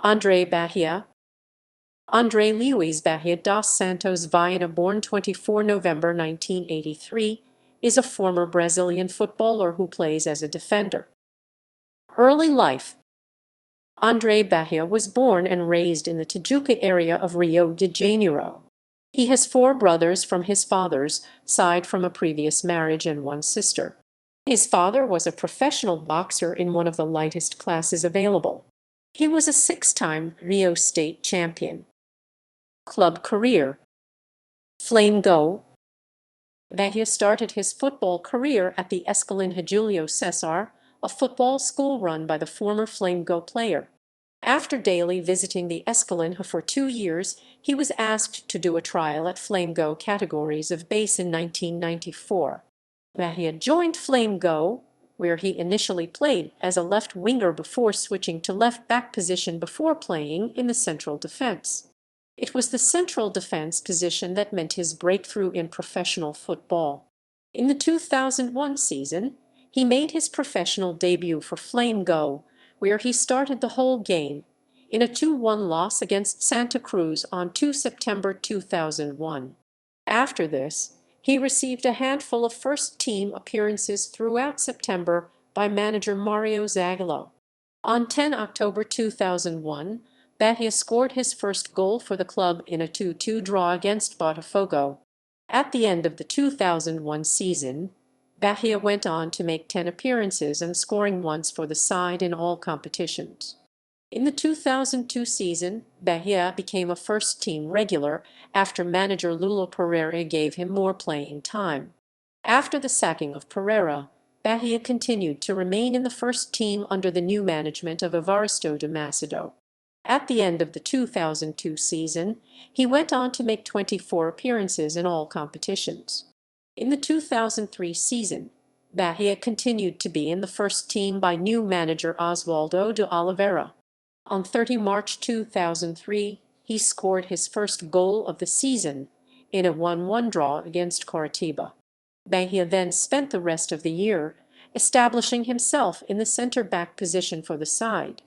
André Bahia. André Luiz Bahia dos Santos Viana, born 24 November 1983, is a former Brazilian footballer who plays as a defender. Early life. André Bahia was born and raised in the Tijuca area of Rio de Janeiro. He has four brothers from his father's side from a previous marriage and one sister. His father was a professional boxer in one of the lightest classes available. He was a six-time Rio State champion. Club career. Flamengo. Bahia started his football career at the Escolinha Julio Cesar, a football school run by the former Flamengo player. After daily visiting the Escolinha for 2 years, he was asked to do a trial at Flamengo categories of base in 1994. Bahia joined Flamengo, where he initially played as a left winger before switching to left-back position before playing in the central defense. It was the central defense position that meant his breakthrough in professional football. In the 2001 season, he made his professional debut for Flamengo, where he started the whole game, in a 2-1 loss against Santa Cruz on 2 September 2001. After this, he received a handful of first-team appearances throughout September by manager Mario Zagallo. On 10 October 2001, Bahia scored his first goal for the club in a 2-2 draw against Botafogo. At the end of the 2001 season, Bahia went on to make 10 appearances and scoring once for the side in all competitions. In the 2002 season, Bahia became a first-team regular after manager Lula Pereira gave him more playing time. After the sacking of Pereira, Bahia continued to remain in the first team under the new management of Evaristo de Macedo. At the end of the 2002 season, he went on to make 24 appearances in all competitions. In the 2003 season, Bahia continued to be in the first team by new manager Oswaldo de Oliveira. On 30 March 2003, he scored his first goal of the season in a 1-1 draw against Coritiba. Bahia then spent the rest of the year establishing himself in the center-back position for the side.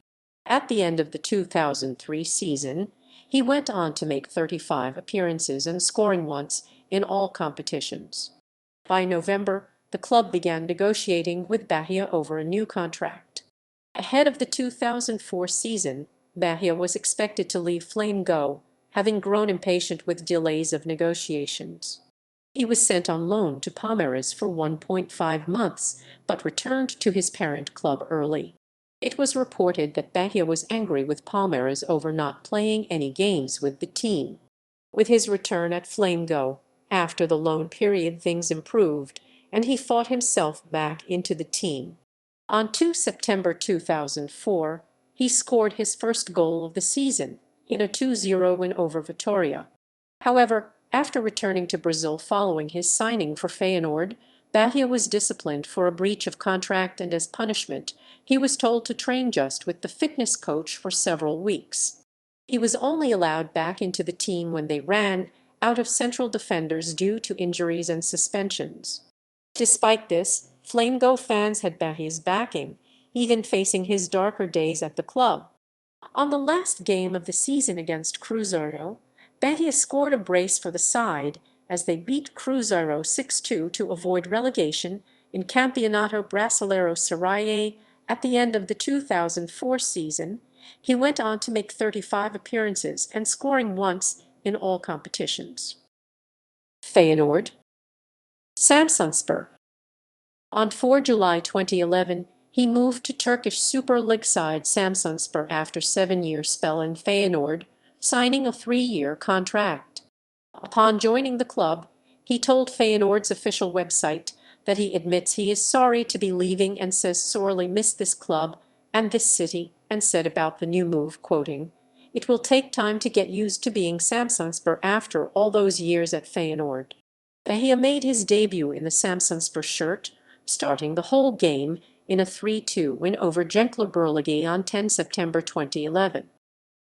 At the end of the 2003 season, he went on to make 35 appearances and scoring once in all competitions. By November, the club began negotiating with Bahia over a new contract. Ahead of the 2004 season, Bahia was expected to leave Flamengo, having grown impatient with delays of negotiations. He was sent on loan to Palmeiras for 1.5 months, but returned to his parent club early. It was reported that Bahia was angry with Palmeiras over not playing any games with the team. With his return at Flamengo, after the loan period, things improved, and he fought himself back into the team. On 2 September 2004, he scored his first goal of the season in a 2-0 win over Vitória. However, after returning to Brazil following his signing for Feyenoord, Bahia was disciplined for a breach of contract, and as punishment, he was told to train just with the fitness coach for several weeks. He was only allowed back into the team when they ran out of central defenders due to injuries and suspensions. Despite this, Flamengo fans had Bahia's backing, even facing his darker days at the club. On the last game of the season against Cruzeiro, Bahia scored a brace for the side as they beat Cruzeiro 6-2 to avoid relegation in Campeonato Brasileiro Série A. At the end of the 2004 season, he went on to make 35 appearances and scoring once in all competitions. Feyenoord. Samsunspor. On 4 July 2011, he moved to Turkish Super League side Samsunspor after a 7-year spell in Feyenoord, signing a 3-year contract. Upon joining the club, he told Feyenoord's official website that he admits he is sorry to be leaving and says sorely missed this club and this city, and said about the new move, quoting, "It will take time to get used to being Samsunspor after all those years at Feyenoord." Bahia made his debut in the Samsunspor shirt, starting the whole game in a 3-2 win over Gençlerbirliği on 10 September 2011.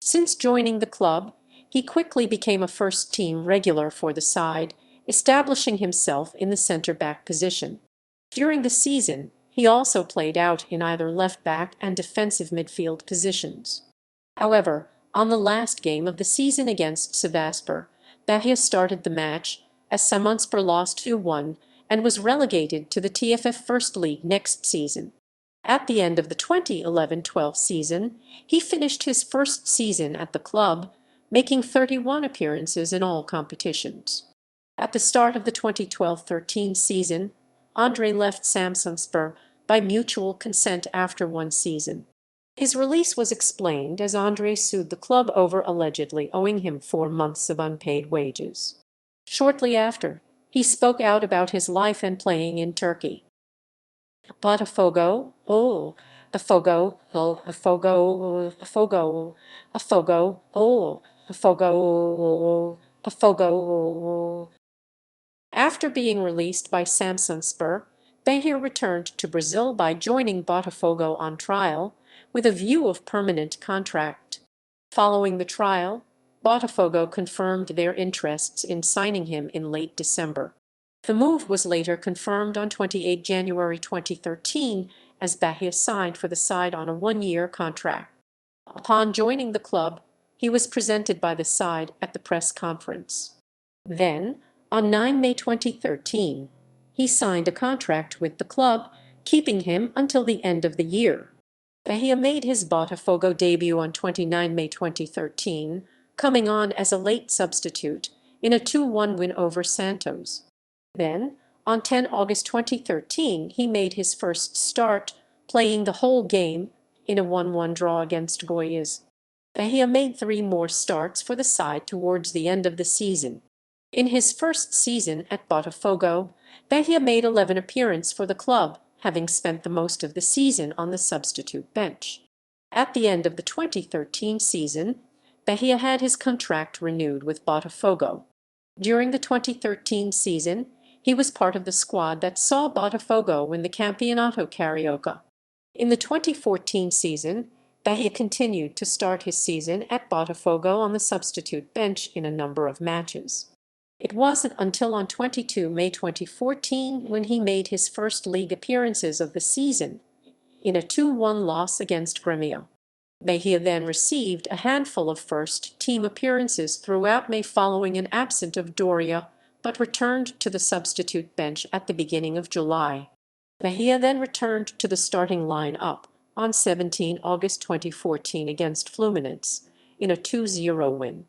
Since joining the club, he quickly became a first-team regular for the side, establishing himself in the center-back position. During the season, he also played out in either left-back and defensive midfield positions. However, on the last game of the season against Sivasspor, Bahia started the match, as Samunspor lost 2-1 and was relegated to the TFF First League next season. At the end of the 2011-12 season, he finished his first season at the club, making 31 appearances in all competitions. At the start of the 2012-13 season, André left Samsunspor by mutual consent after one season. His release was explained as André sued the club over allegedly owing him 4 months of unpaid wages. Shortly after, he spoke out about his life and playing in Turkey. Botafogo, oh, Afogo, oh, Afogo, Afogo, Afogo, oh, Afogo, Afogo. After being released by Samsunspor, Bahia returned to Brazil by joining Botafogo on trial, with a view of permanent contract. Following the trial, Botafogo confirmed their interests in signing him in late December. The move was later confirmed on 28 January 2013 as Bahia signed for the side on a one-year contract. Upon joining the club, he was presented by the side at the press conference. Then, on 9 May 2013, he signed a contract with the club, keeping him until the end of the year. Bahia made his Botafogo debut on 29 May 2013, coming on as a late substitute in a 2-1 win over Santos. Then, on 10 August 2013, he made his first start, playing the whole game in a 1-1 draw against Goiás. Bahia made 3 more starts for the side towards the end of the season. In his first season at Botafogo, Bahia made 11 appearances for the club, having spent the most of the season on the substitute bench. At the end of the 2013 season, Bahia had his contract renewed with Botafogo. During the 2013 season, he was part of the squad that saw Botafogo win the Campeonato Carioca. In the 2014 season, Bahia continued to start his season at Botafogo on the substitute bench in a number of matches. It wasn't until on 22 May 2014 when he made his first league appearances of the season, in a 2-1 loss against Grêmio. Bahia then received a handful of first-team appearances throughout May following an absence of Doria, but returned to the substitute bench at the beginning of July. Bahia then returned to the starting line-up on 17 August 2014 against Fluminense, in a 2-0 win.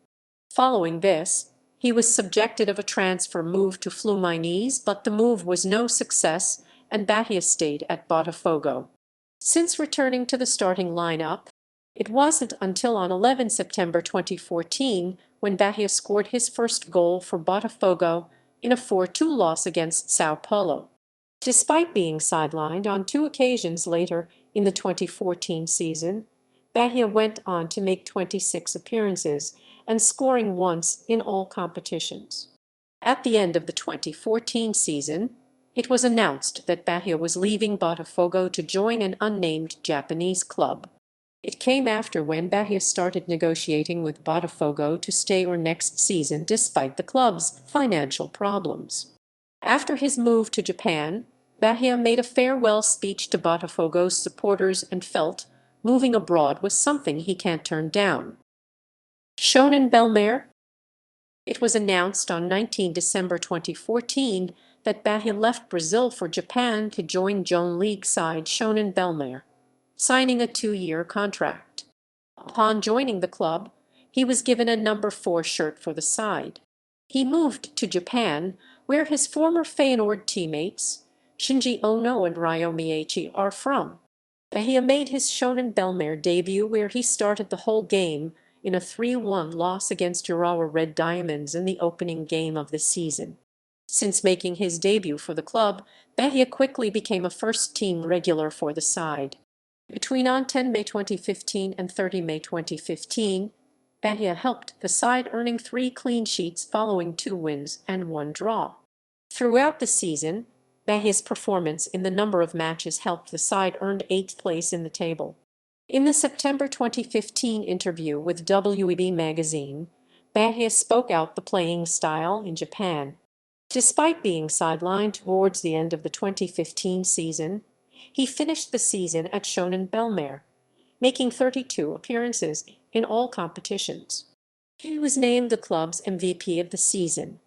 Following this, he was subjected of a transfer move to Fluminense, but the move was no success, and Bahia stayed at Botafogo. Since returning to the starting lineup, it wasn't until on 11 September 2014 when Bahia scored his first goal for Botafogo in a 4-2 loss against São Paulo. Despite being sidelined on 2 occasions later in the 2014 season, Bahia went on to make 26 appearances and scoring once in all competitions. At the end of the 2014 season, it was announced that Bahia was leaving Botafogo to join an unnamed Japanese club. It came after when Bahia started negotiating with Botafogo to stay or next season despite the club's financial problems. After his move to Japan, Bahia made a farewell speech to Botafogo's supporters and felt moving abroad was something he can't turn down. Shonen Belmare. It was announced on 19 December 2014 that Bahia left Brazil for Japan to join Joan League side Shonen Belmare, signing a 2-year contract. Upon joining the club, he was given a number 4 shirt for the side. He moved to Japan, where his former Feyenoord teammates, Shinji Ono and Ryo Miyaichi, are from. Bahia made his Shonen Belmare debut where he started the whole game in a 3-1 loss against Urawa Red Diamonds in the opening game of the season. Since making his debut for the club, Bahia quickly became a first-team regular for the side. Between on 10 May 2015 and 30 May 2015, Bahia helped the side earning 3 clean sheets following 2 wins and 1 draw. Throughout the season, Bahia's performance in the number of matches helped the side earn 8th place in the table. In the September 2015 interview with WEB magazine, Bahia spoke out the playing style in Japan. Despite being sidelined towards the end of the 2015 season, he finished the season at Shonen Belmare, making 32 appearances in all competitions. He was named the club's MVP of the season.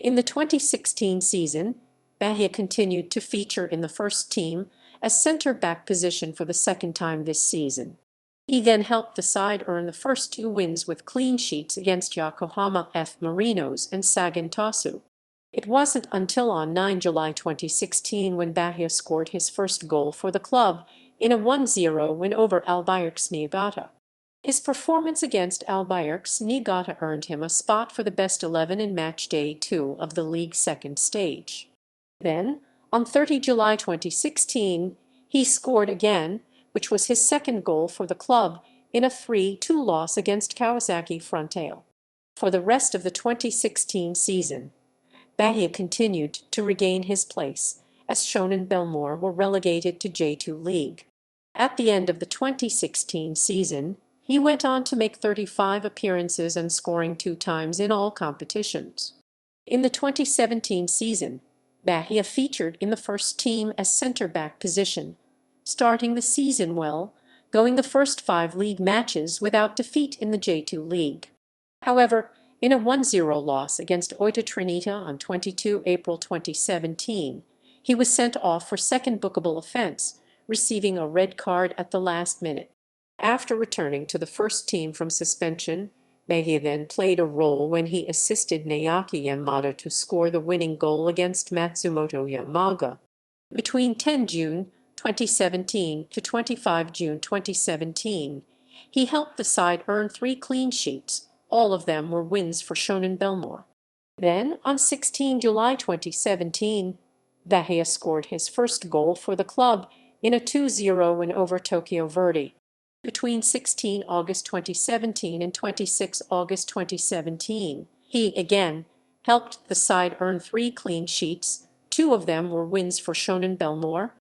In the 2016 season, Bahia continued to feature in the first team as center-back position for the second time this season. He then helped the side earn the first two wins with clean sheets against Yokohama F. Marinos and Sagan Tosu. It wasn't until on 9 July 2016 when Bahia scored his first goal for the club in a 1-0 win over Albirex Niigata. His performance against Albirex Niigata earned him a spot for the best 11 in match day 2 of the league's second stage. Then, on 30 July 2016, he scored again, which was his second goal for the club in a 3-2 loss against Kawasaki Frontale. For the rest of the 2016 season, Bahia continued to regain his place, as Shonan Bellmore were relegated to J2 League. At the end of the 2016 season, he went on to make 35 appearances and scoring 2 times in all competitions. In the 2017 season, Bahia featured in the first team as center-back position, starting the season well, going the first 5 league matches without defeat in the J2 League. However, in a 1-0 loss against Oita Trinita on 22 April 2017, he was sent off for second bookable offense, receiving a red card at the last minute. After returning to the first team from suspension, Bahia then played a role when he assisted Naoki Yamada to score the winning goal against Matsumoto Yamaga. Between 10 June 2017 to 25 June 2017, he helped the side earn 3 clean sheets. All of them were wins for Shonan Bellmore. Then, on 16 July 2017, Bahia scored his first goal for the club in a 2-0 win over Tokyo Verdy. Between 16 August 2017 and 26 August 2017, he again helped the side earn 3 clean sheets. 2 of them were wins for Shonan Bellmore.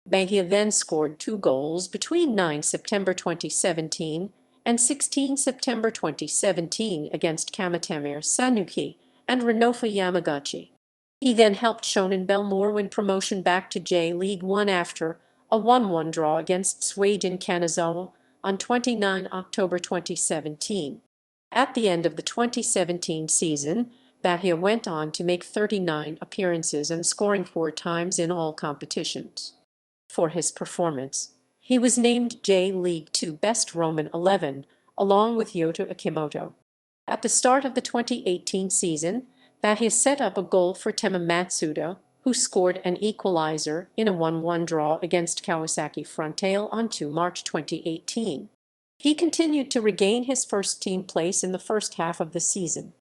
Bahia then scored 2 goals between 9 September 2017 and 16 September 2017 against Kamatamare Sanuki and Renofa Yamagachi. He then helped Shonan Bellmore win promotion back to J-League 1 after a 1-1 draw against Suijin Kanazawa on 29 October 2017. At the end of the 2017 season, Bahia went on to make 39 appearances and scoring 4 times in all competitions. For his performance, he was named J-League 2 Best Roman 11, along with Yota Akimoto. At the start of the 2018 season, Bahia set up a goal for Tema Matsuda, who scored an equalizer in a 1-1 draw against Kawasaki Frontale on 2 March 2018. He continued to regain his first-team place in the first half of the season.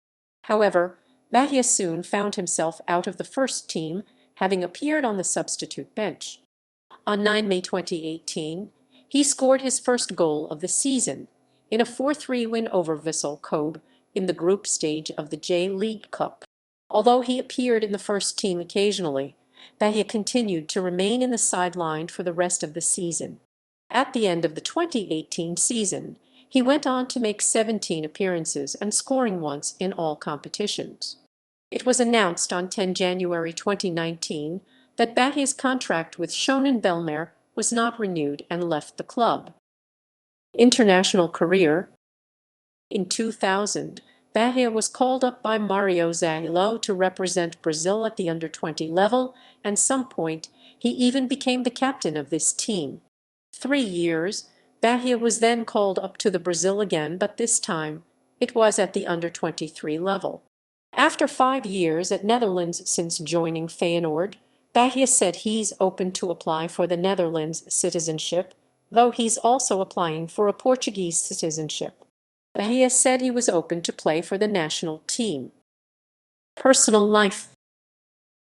However, Bahia soon found himself out of the first team, having appeared on the substitute bench. On 9 May 2018, he scored his first goal of the season in a 4-3 win over Vissel Kobe in the group stage of the J-League Cup. Although he appeared in the first team occasionally, Bahia continued to remain in the sideline for the rest of the season. At the end of the 2018 season, he went on to make 17 appearances and scoring once in all competitions. It was announced on 10 January 2019 that Bahia's contract with Shonan Bellmare was not renewed and left the club. International career. In 2000, Bahia was called up by Mario Zagallo to represent Brazil at the under-20 level, and at some point he even became the captain of this team. 3 years, Bahia was then called up to the Brazil again, but this time it was at the under-23 level. After 5 years at Netherlands since joining Feyenoord, Bahia said he's open to apply for the Netherlands citizenship, though he's also applying for a Portuguese citizenship. Bahia said he was open to play for the national team. Personal life.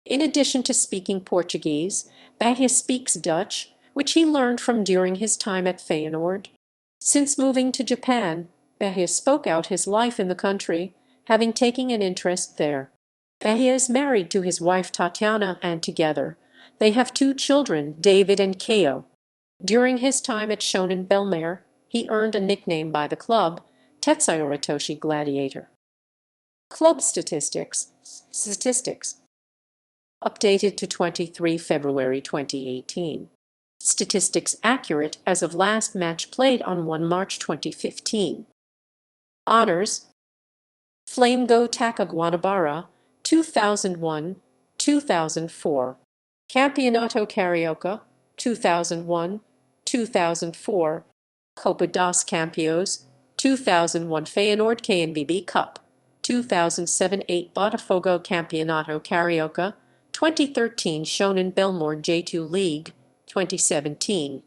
In addition to speaking Portuguese, Bahia speaks Dutch, which he learned from during his time at Feyenoord. Since moving to Japan, Bahia spoke out his life in the country, having taken an interest there. Bahia is married to his wife Tatiana, and together they have 2 children, David and Keo. During his time at Shonan Bellmare, he earned a nickname by the club, Tetsuyoritoshi Gladiator. Club statistics. Updated to 23 February 2018. Statistics accurate as of last match played on 1 March 2015. Honors: Flamengo Taca 2001, 2004. Campeonato Carioca, 2001, 2004. Copa dos Campeões, 2001. Feyenoord KNVB Cup, 2007-8. Botafogo Campeonato Carioca, 2013. Shonen Belmore J2 League, 2017.